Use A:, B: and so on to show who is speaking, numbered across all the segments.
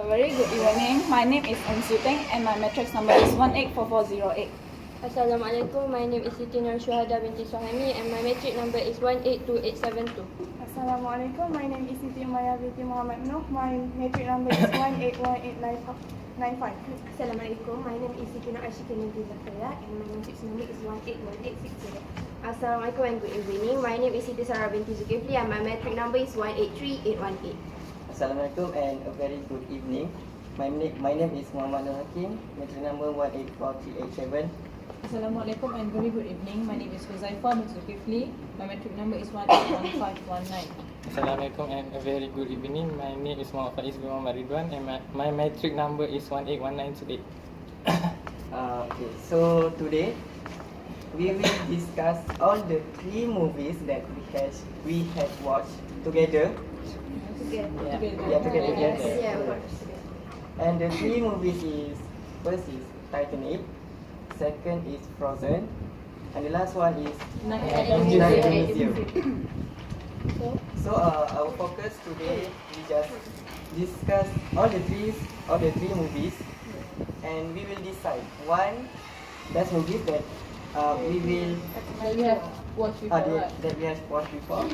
A: Very good evening. My name is Suteng and my matrix number is 184408.
B: Assalamualaikum. My name is Siti Nur Syuhada binti Suhaimi and my matric number is 182872.
C: Assalamualaikum. My name is Siti Maya binti Muhammad Noh. My matric number is 1818995.
D: Assalamualaikum. My name is Siti Nur Ashikin binti Zakaria and my matric number is 181860.
B: Assalamualaikum and good evening. My name is Siti Sarah binti Zulkifli and my matric number is 183818.
E: Assalamualaikum and a very good evening. My name is Muhammad Nur Hakim, matric number 184387.
F: Assalamualaikum and very good evening. My name is Huzaifah bin Zulkifli. My matric number is 181519.
G: Assalamualaikum and a very good evening. My name is Muhammad Faiz bin Muhammad Ridwan and my matric number is 181928.
E: Okay, so today we will discuss all the 3 movies that we have watched together.
F: Together.
E: Together.
B: Yeah, of course.
E: And the 3 movies is, first is Titanic, second is Frozen, and the last one is Night Museum. So our focus today, we just discuss all the three movies, and we will decide one best movie that we will
F: We have watched before, right?
E: that we have watched before,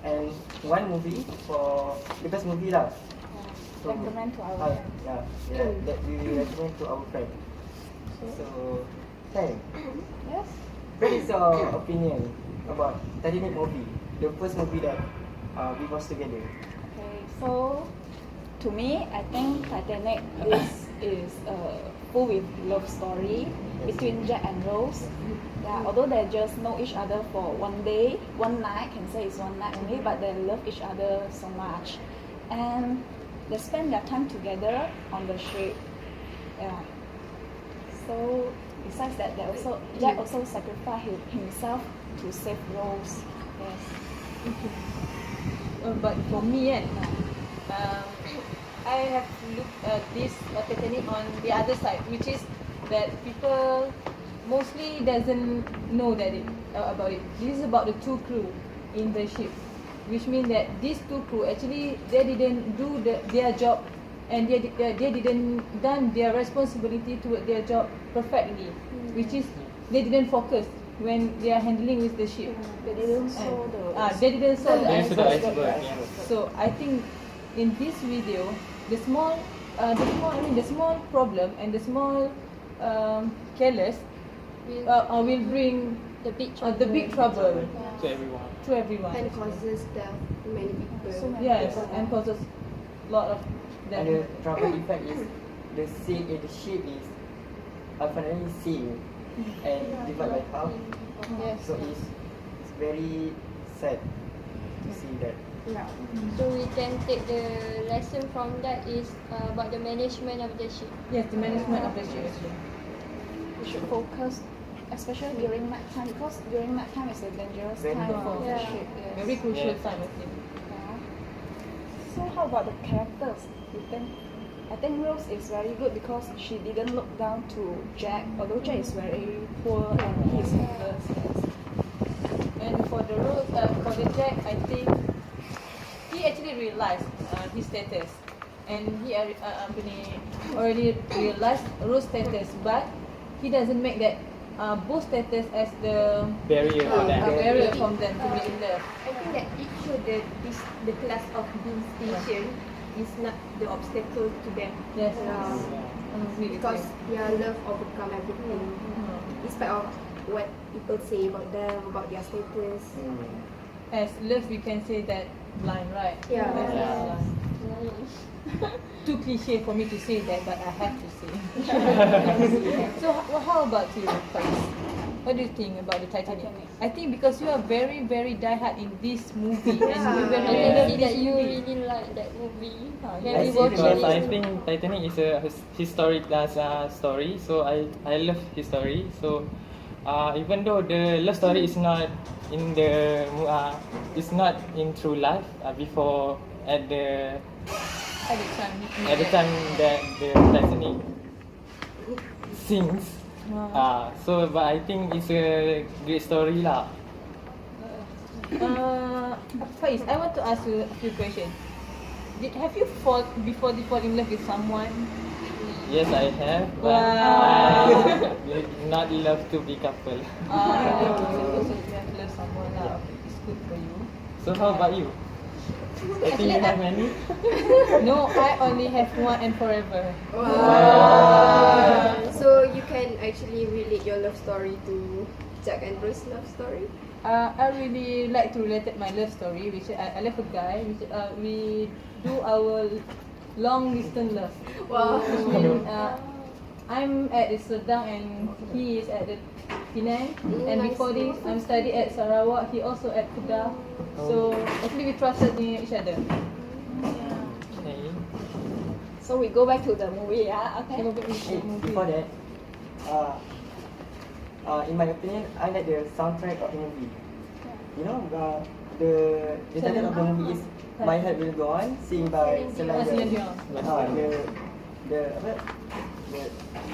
E: and one movie for the best movie lah. So,
A: Recommend to our friends.
E: that we will recommend to our friend. So, Tang,
A: Yes.
E: what is your opinion about Titanic movie, the first movie that we watched together?
A: Okay, so to me, I think Titanic is full with love story between Jack and Rose. Yeah, although they just know each other for one day, one night, can say it's one night only, but they love each other so much, and they spend their time together on the ship. Yeah. So besides that, Jack also sacrificed himself to save Rose. Yes.
F: But for me, I have looked at this Titanic on the other side, which is that people mostly doesn't know that about it. This is about the 2 crew in the ship, which means that these 2 crew actually they didn't do their job, and they didn't done their responsibility to their job perfectly, which is they didn't focus when they are handling with the ship.
A: They didn't saw the
G: iceberg.
F: So I think in this video, the small problem and the small careless will bring
B: The big
F: trouble
G: To everyone.
F: to everyone.
B: and causes death to many people.
A: So many
F: Yes,
A: people.
F: and causes a lot of
E: And the
F: them.
E: trouble effect is the ship is finally sink and divided by half.
B: Yes.
E: So it's very sad to see that.
B: Yeah. So we can take the lesson from that is about the management of the ship.
F: Yes, the management of the ship actually.
A: We should focus, especially during night time, because during night time is a dangerous
E: Very
A: time for the
B: Yeah.
A: ship. Yes.
F: Very crucial
G: Yes.
F: time, I think.
A: Yeah. So how about the characters? You think? I think Rose is very good because she didn't look down to Jack, although Jack is very poor and he's homeless. Yes.
F: And for the Jack, I think he actually realized his status, and he already realized Rose's status, but he doesn't make that both status as the
G: Barrier for them.
F: barrier from them to be in love.
D: I think that it shows the class of distinction is not the obstacle to them.
F: Yes.
D: Because their love overcome everything. Despite of what people say about them, about their status.
F: As love, we can say that blind, right?
D: Yeah.
F: Love is
G: Yeah.
F: blind. Too cliche for me to say that, but I have to say. So how about you, Faiz? What do you think about the Titanic? I think because you are very, very diehard in this movie, and you very
B: I can
F: love
B: see
F: this
B: that you
F: movie.
B: really like that movie.
F: Yeah.
B: When
E: I
B: we
E: see
B: watch
E: because
G: Because I
B: it.
G: think Titanic is a historic story, so I love history. So even though the love story is not in the it's not in true life, before at the time that the Titanic sinks. So but I think it's a great story lah.
F: Faiz, I want to ask you a few questions. have you fall in love with someone?
G: Yes, I have, but
F: Wow.
G: I would not love to be couple.
F: Also you have love someone lah. It's good for you.
G: So how about you? I think you have many.
F: No, I only have one and forever.
D: Wow. So you can actually relate your love story to Jack and Rose love story?
F: I really like to relate my love story, which I love a guy, which we do our long distance love.
D: Wow.
F: Which means I'm at Sedang and he is at the Penang. And before this, I'm study at Sarawak. He also at Kedah. So actually we trusted in each other.
G: Okay.
A: So we go back to the movie, yeah? Okay.
E: Before that, in my opinion, I like the soundtrack of the movie. You know, the title of the movie is My Heart Will Go On, sing by Celine Dion.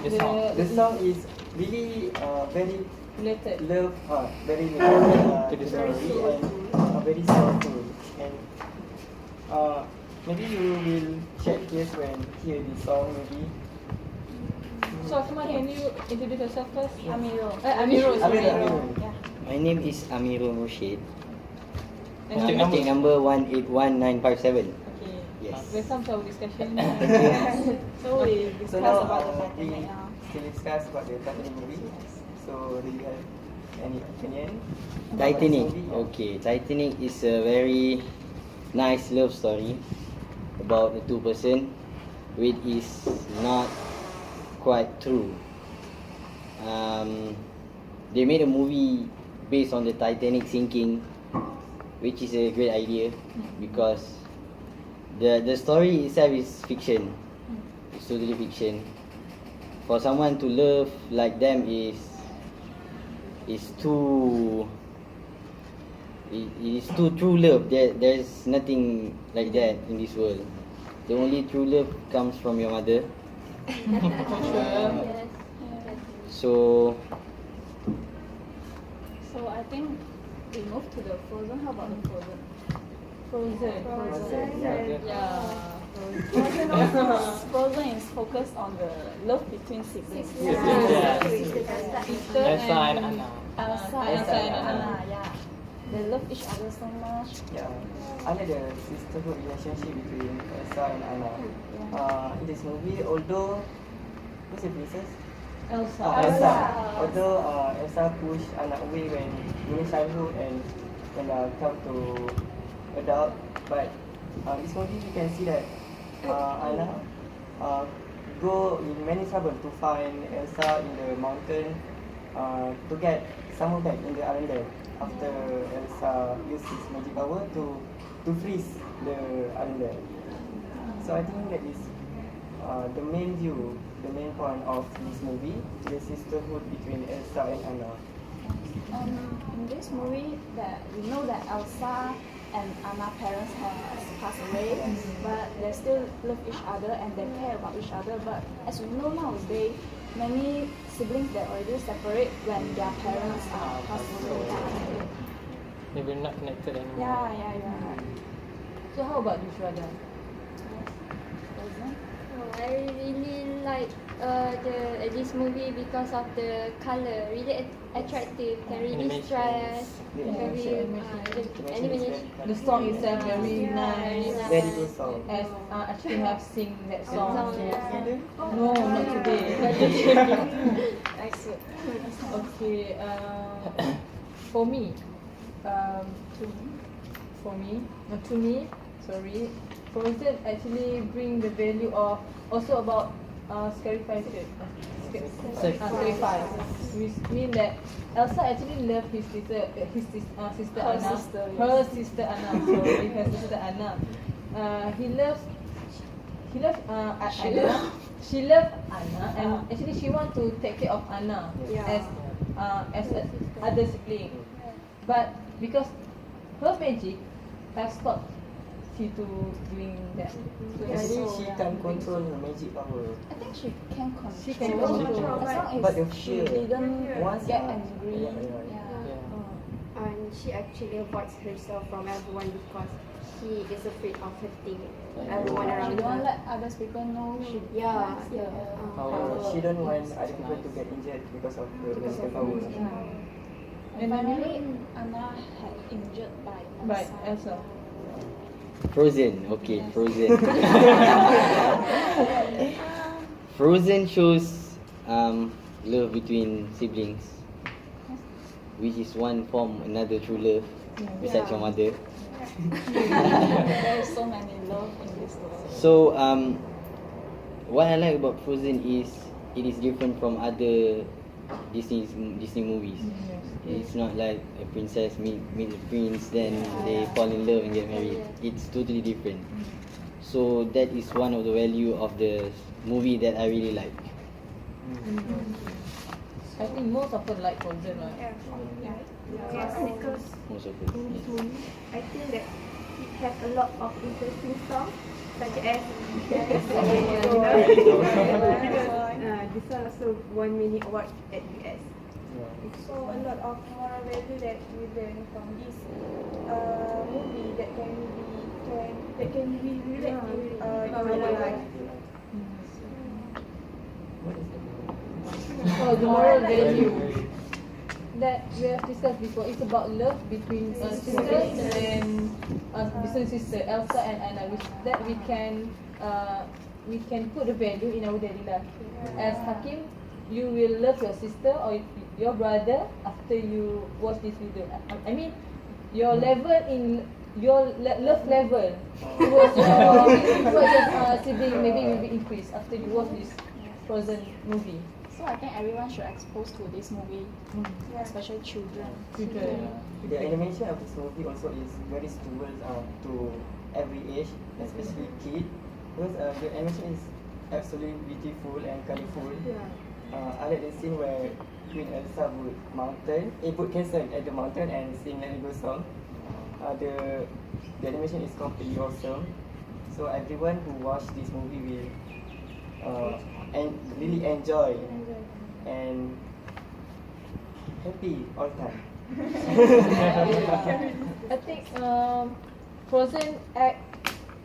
G: The song.
E: The song is really very
F: Related.
E: very related to the story and very soulful. And maybe you will shed tears when hear this song. Maybe.
F: So Asma, can you introduce yourself first?
A: Amiro.
F: Amiro. Sorry.
E: Amiro.
A: Yeah.
H: My name is Amirul Rashid.
F: And
G: Contact
F: you-
H: Contact number 181957.
F: Okay.
H: Yes.
F: Welcome to our discussion.
A: So we
E: So
A: discuss
E: now
A: about the
E: we
A: Titanic now.
E: still discuss about the Titanic movie. So do you have any opinion? about
H: Titanic.
E: this movie?
H: Okay, Titanic is a very nice love story about the two person, which is not quite true. They made a movie based on the Titanic sinking, which is a great idea because the story itself is fiction. It's totally fiction. For someone to love like them is too. It is too true love. There's nothing like that in this world. The only true love comes from your mother.
B: Yes.
H: So
A: So I think we move to the Frozen. How about the Frozen?
F: Frozen.
E: Yeah.
A: Frozen is focused on the love between siblings.
G: Yeah.
F: Sister
G: Elsa and Anna.
A: Elsa
F: Elsa
A: and
F: and
A: Anna, yeah. They love each other so much.
E: Yeah, I like the sisterhood relationship between Elsa and Anna. In this movie, although who's the princess?
F: Elsa.
E: Elsa. Although Elsa pushed Anna away when during childhood and when come to adult, but this movie you can see that Anna go in many trouble to find Elsa in the mountain to get someone back in the island there after Elsa used his magic power to freeze the island there. So I think that is the main view, the main point of this movie, the sisterhood between Elsa and Anna.
A: In this movie, that we know that Elsa and Anna's parents has passed away, but they still love each other and they care about each other. But as we know nowadays, many siblings that already separate when their parents are passed away.
G: They were not connected anymore.
A: Yeah.
F: So how about you, Shwada?
A: Frozen.
B: I really like this movie because of the color, really attractive, can really
G: Animation.
B: stress,
E: The
B: very
E: animation.
B: the animation.
F: The song itself very nice.
E: Very good song.
F: As actually have sing that song.
B: Song, yeah.
F: No, not today.
A: Excellent.
F: Okay. For me, to me, sorry, Frozen actually bring the value of also about sacrifice, which mean that Elsa actually loved his sister, sister
A: Her
F: Anna,
A: sister, yes.
F: her sister Anna. Sorry, her sister Anna. He loves Anna. She loved Anna, and actually she want to take care of Anna as a other sibling. But because her magic has stopped she to doing that.
E: Actually, she can control her magic power.
A: I think she can control.
F: She can control.
A: As long as
E: But the
A: she
E: fear,
A: didn't
E: once
A: get angry.
E: yeah.
A: Yeah.
F: Oh.
D: And she actually avoids herself from everyone because he is afraid of hurting everyone
A: She
D: around
A: don't want
D: her.
A: let others people know she
D: Yeah,
A: has the
E: She don't want other people to get injured because of her magical power.
A: And finally, Anna had injured by
F: Right,
A: Elsa.
F: Elsa.
H: Frozen. Okay, Frozen. Frozen shows love between siblings, which is one form another true love besides your mother.
A: There is so many love in this story.
H: So what I like about Frozen is it is different from other Disney movies. It's not like a princess meet a prince, then they fall in love and get married. It's totally different. So that is one of the value of the movie that I really like.
F: I think most of us like Frozen, right?
C: Yes, because
H: Most of
C: in this
H: it.
C: movie, I think that it has a lot of interesting songs, such as
D: This one also won many awards at US.
C: so a lot of moral value that we learn from this movie that can be related to our life.
F: Oh, the moral value that we have discussed before. It's about love between sisters and between sister Elsa and Anna. That we can put the value in our daily life. As Hakim, you will love your sister or your brother after you watch this video. I mean, your level in your love level towards your sibling maybe will be increased after you watch this Frozen movie.
A: So I think everyone should expose to this movie, especially children.
E: The animation of this movie also is very suitable to every age, especially kid, because the animation is absolutely beautiful and colorful. I like the scene where Queen Elsa put castle at the mountain and sing Let It Go song. The animation is completely awesome. So everyone who watch this movie will really enjoy and happy all the time.
F: I think Frozen act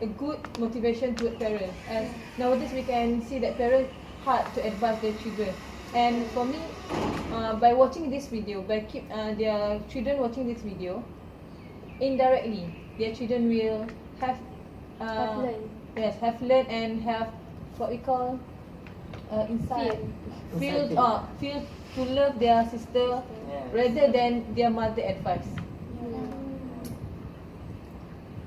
F: a good motivation to parents, and nowadays we can see that parents hard to advise their children. And for me, by watching this video, by keep their children watching this video, indirectly their children will have learned and have what we call inside feel to love their sister rather than their mother advice.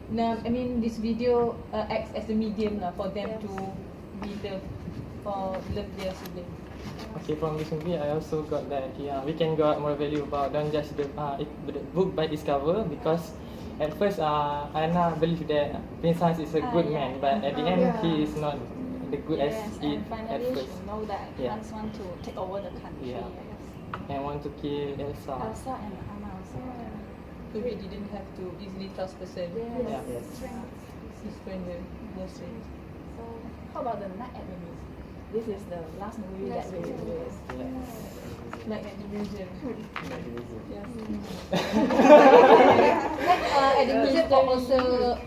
F: Now, I mean, this video acts as a medium for them to be loved or love their sibling.
G: Okay, from this movie, I also got that we can got more value about don't judge the book by its cover, because at first Anna believed that Prince Hans is a good man, but at the end he is not the good as it
A: and
G: at
A: finally
G: first.
A: she know that Hans want to take over the country.
G: Yeah. And want to kill Elsa.
A: Elsa and Anna also.
F: So we didn't have to easily trust person.
G: Yeah.
F: His friend, mostly.
A: So how about the Night at the Museum? This is the last movie that we released.
F: Night at the museum.
A: Yes.
F: At the museum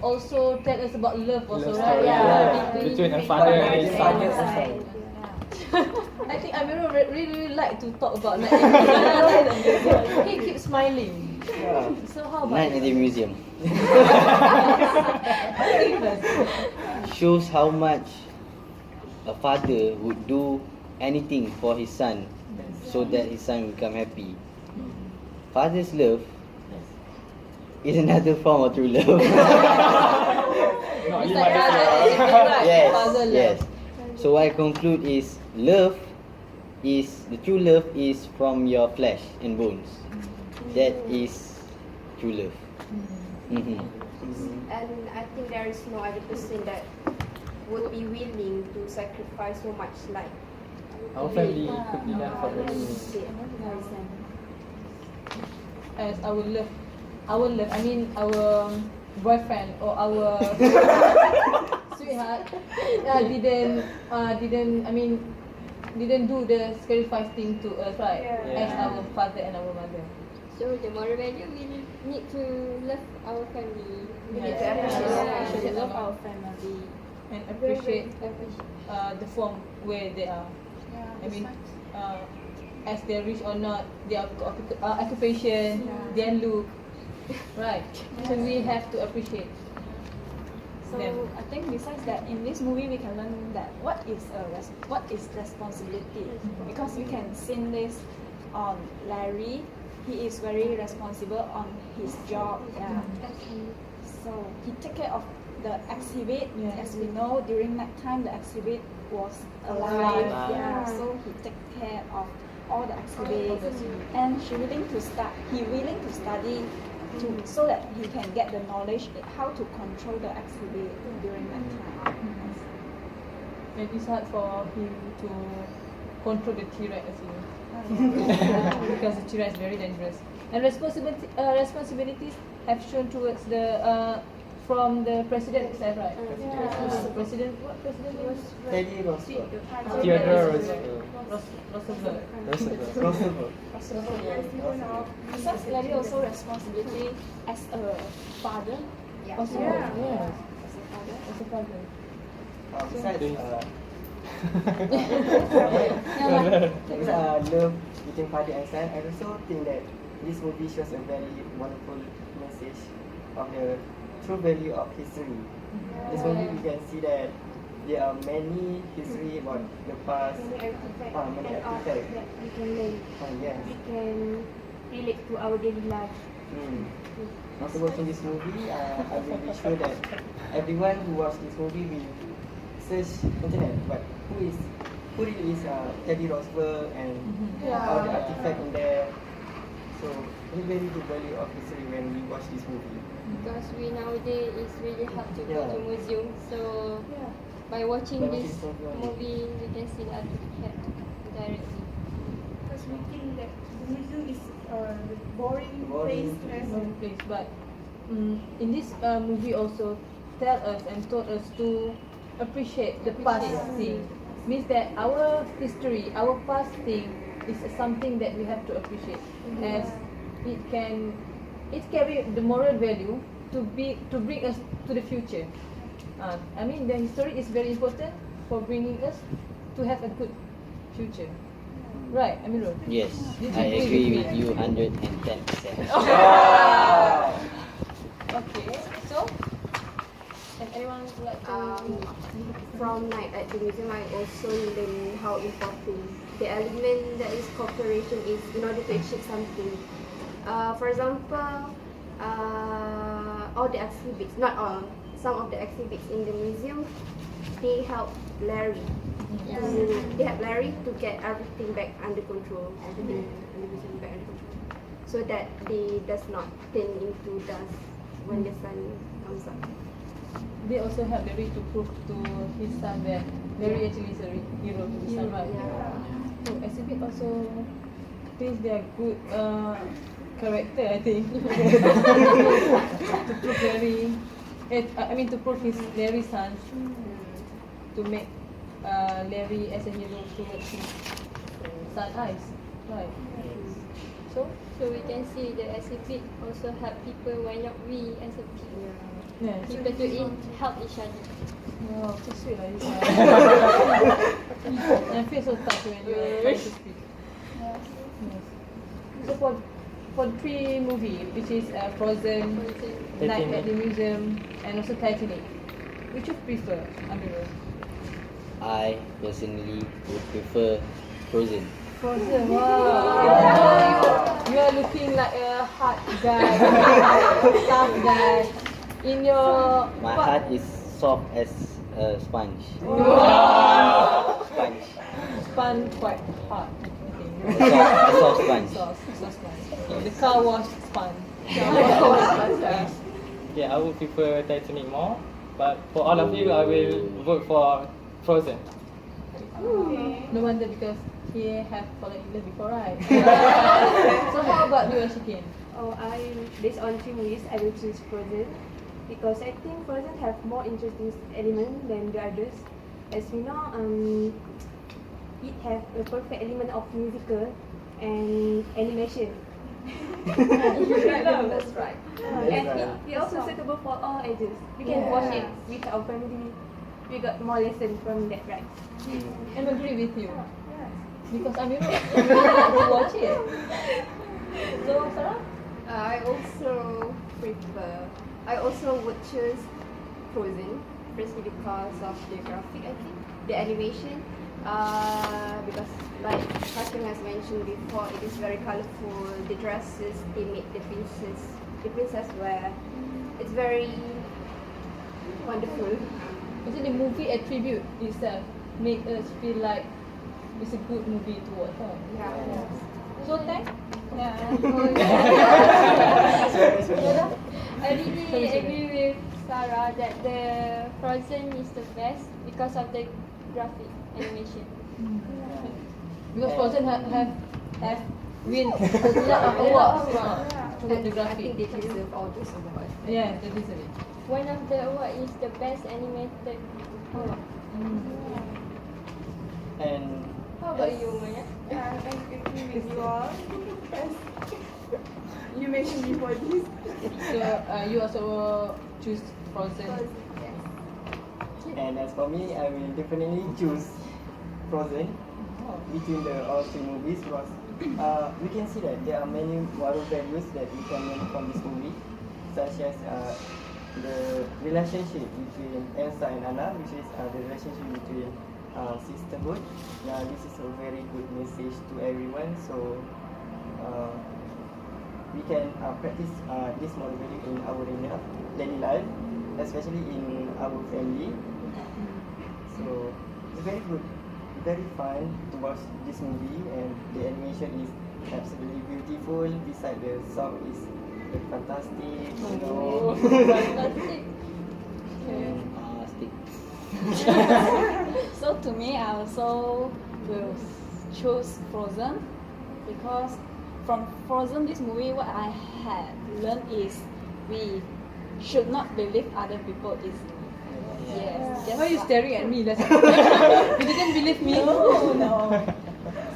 F: also tell us about love also, right?
G: Between a father and his son.
F: I think Amirul really like to talk about Night at the museum. He keeps smiling. So how about
H: Night at the Museum
F: you?
H: shows how much a father would do anything for his son so that his son will become happy. Father's love is another form of true love.
G: Not
F: It's
G: only
F: like
G: my
F: father, right?
H: Yes,
F: Father love.
H: yes. So what I conclude is the true love is from your flesh and bones. That is true love. Mm-hmm.
D: And I think there is no other person that would be willing to sacrifice so much like
G: Our family could be done for the
F: As I mean our boyfriend or our sweetheart didn't do the sacrifice thing to us, right? As our father and our mother.
B: So the moral value, we need to love our family
A: We need to
F: Yeah.
A: appreciate.
F: Yeah.
A: Love our family.
F: and appreciate the form where they are.
A: Yeah,
F: I mean, as they're rich or not, their occupation, their look, right? So we have to appreciate
A: So
F: them.
A: I think besides that, in this movie we can learn that what is responsibility, because we can see this on Larry. He is very responsible on his job. Yeah. So he take care of the exhibit.
F: Yeah.
A: As we know, during that time the exhibit was alive.
F: Alive.
A: Yeah. So he take care of all the exhibit, and he willing to study so that he can get the knowledge how to control the exhibit during that time.
F: And it's hard for him to control the T-Rex as well. Because the T-Rex is very dangerous. And responsibilities have shown towards the from the president itself, right? President, what president was?
E: Teddy Roosevelt.
G: Theodore Roosevelt.
E: Roosevelt.
A: Besides Larry, also responsibility as a father.
F: Also,
C: Yeah.
F: yes,
A: As a father.
F: as a father.
E: Besides,
A: Yeah,
E: love between father and son, I also think that this movie shows a very wonderful message of the true value of history. This movie we can see that there are many history about the past,
D: Many artifacts
E: many
D: and art
E: artifacts.
D: that we can learn.
E: Yes.
D: We can relate to our daily life.
E: After watching this movie, I will be sure that everyone who watch this movie will search internet. But who really is Teddy Roosevelt and all the artifact in there. So it's very good value of history when we watch this movie.
B: Because we nowadays it's really hard to go
E: Yeah.
B: to museum. So by watching
E: By
B: this
E: watching this
B: movie, we can see the artifact directly.
C: Because we think that the museum is the boring
E: Boring
C: place.
F: Wrong place. But in this movie also tell us and taught us to appreciate the past thing. Means that our history, our past thing is something that we have to appreciate, as it carry the moral value to bring us to the future. I mean, the history is very important for bringing us to have a good future. Right, Amirul?
H: Yes,
F: Did
H: I
F: you
H: agree
F: me?
H: with you 110%.
F: Okay, so and anyone would like to?
D: From night at the museum, I also learn how important the element that is cooperation is in order to achieve something. For example, all the exhibits, not all, some of the exhibits in the museum, they help Larry. They help Larry to get everything back under control, everything in the museum back under control, so that they does not turn into dust when the sun comes up.
F: They also help Larry to prove to his son that Larry actually is a hero to his son, right? So exhibit also thinks they are good character, I think. To prove Larry, to prove Larry's son, to make Larry as a hero towards his son eyes, right? So
B: we can see the exhibit also help people, why not we as a people,
F: yeah.
B: people to help each other.
F: Wow, so sweet lah you. I feel so touched when you are trying to speak. Yes. So for the three movie, which is Frozen, Night at the Museum, and also Titanic, which you prefer, Amirul?
H: I personally would prefer Frozen.
F: Frozen, wow. You are looking like a hard guy, tough guy. In your
H: My
F: what?
H: heart is soft as a sponge. Sponge.
F: Spun quite hard, I think.
H: A soft sponge.
F: Sauce sponge. The car wash spun.
G: Yeah, I would prefer Titanic more, but for all of you, I will vote for Frozen.
F: No wonder, because he have fallen in love before, right? So how about you, Ashikin?
D: Based on three movies, I will choose Frozen because I think Frozen have more interesting element than the others. As we know, it have a perfect element of musical and animation. That's right. And
E: right.
D: it's also suitable for all ages. We can watch it with our family. We got more lessons from that, right?
F: I'm agree with you
C: Yes.
F: because I'm to watch it. So Sarah,
D: I also would choose Frozen, firstly because of the graphic, I think, the animation. Because like Hakim has mentioned before, it is very colorful. The dresses they made the princess wear. It's very wonderful.
F: actually the movie attribute itself make us feel like it's a good movie to watch. Huh?
D: Yeah.
F: So thanks.
B: I really agree with Sarah that the Frozen is the best because of the graphic animation.
F: Because Frozen have win a lot of awards for the
D: I think
F: graphic.
D: they deserve all those awards.
F: Yeah, they deserve it.
B: One of the award is the best animated award.
E: And
B: How about you, Maya?
C: I agree with you all. As you mentioned before this.
F: So you also choose Frozen.
E: And as for me, I will definitely choose Frozen between the all three movies because we can see that there are many moral values that we can learn from this movie, such as the relationship between Elsa and Anna, which is the relationship between sisterhood. This is a very good message to everyone. So we can practice this moral value in our daily life, especially in our family. So it's very good, very fun to watch this movie, and the animation is absolutely beautiful. Besides the song is fantastic, you know.
F: Fantastic.
H: Stick.
A: So to me, I also will choose Frozen because from Frozen, this movie, what I had learned is we should not believe other people easily. Yes.
F: Why are you staring at me? You didn't believe me?
A: No.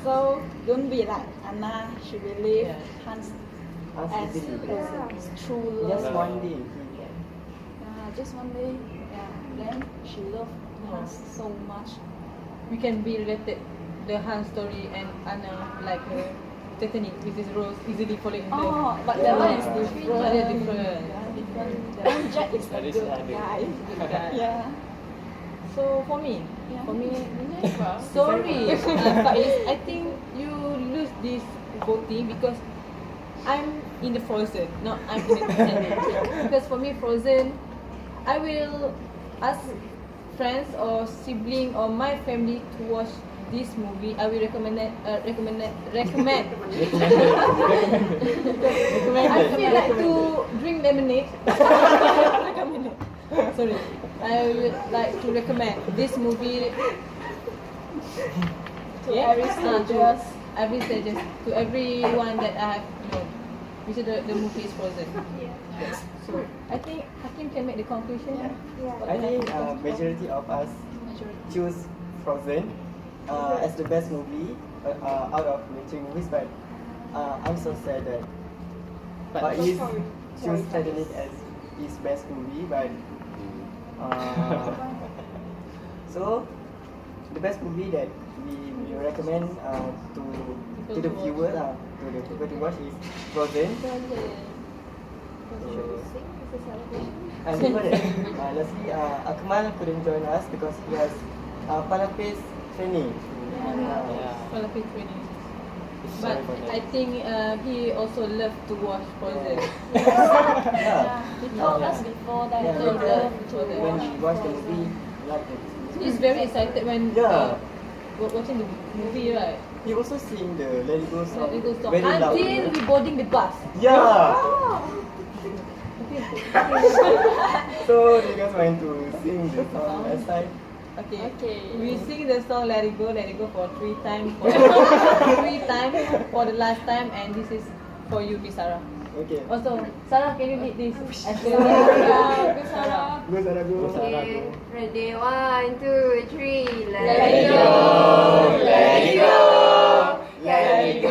A: So don't be like Anna. She believe Hans as his true love.
E: Just one day.
A: Just one day. Yeah. Then she loved Hans so much.
F: We can be related the Han story and Anna like Titanic with his Rose easily falling in love.
A: Oh, but that one is different.
F: But they're different.
A: Yeah, different. That one Jack is a
G: That is
A: good
G: other.
A: guy.
F: Good guy.
A: Yeah.
F: So for me,
A: Yeah.
F: sorry, Faiz, I think you lose this voting because I'm in the Frozen, not I'm in the Titanic. Because for me, Frozen, I will ask friends or sibling or my family to watch this movie. I will recommend. I feel like to drink lemonade. Sorry, I would like to recommend this movie to every stages, to everyone that I have known. Which is the movie is Frozen. So I think Hakim can make the conclusion.
E: I think majority of us choose Frozen as the best movie out of the three movies, but I'm so sad that Faiz choose Titanic as his best movie, but so the best movie that we recommend to the viewer, to the people to watch is Frozen. And before that, lastly, Akmal couldn't join us because he has Palapis training.
F: Palapit training. But
G: Sorry for that.
F: I think he also loved to watch Frozen.
E: Yeah.
A: He told us before that
E: Yeah,
A: he
E: when
A: loved to
E: when he watched the
A: Frozen.
E: movie, he liked it.
F: He's very excited when
E: Yeah.
F: watching the movie, right?
E: He also sing the Let It Go song
F: Let It Go song.
E: very loud.
F: Until we boarding the bus.
E: Yeah. So they just want to sing the song last time.
F: Okay. We sing the song Let It Go for 3 times. 3 times for the last time, and this is for you, Miss Sarah.
E: Okay.
F: Also, Sarah, can you lead this? As
B: Go Sarah.
E: Go Sarah, go.
D: Okay, ready, 1, 2, 3,
B: Let it go.
E: Let it go. Let it go.